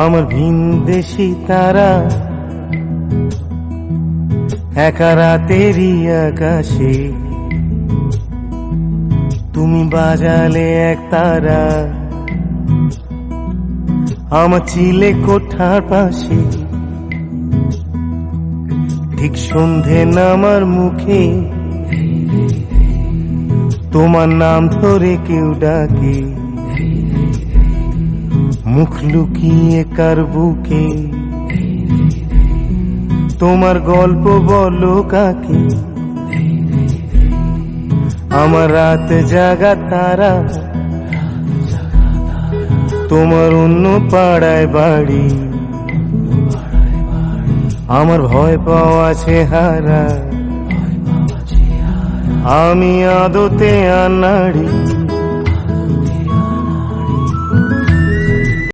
আমার ভিনদেশি তারা একা রাতেরই আকাশে, তুমি বাজালে এক তারা আমার চিলে কোঠার পাশে। ঠিক সন্ধে নামার মুখে তোমার নাম ধরে কেউ ডাকে, মুখ লুকিয়ে কার বুকে তোমার গল্প বলো কাকে। আমার রাত জাগা তারা তোমার অন্য পাড়ায় বাড়ি, আমার ভয় পাওয়া চেহারা আমি আদতে আনাড়ি।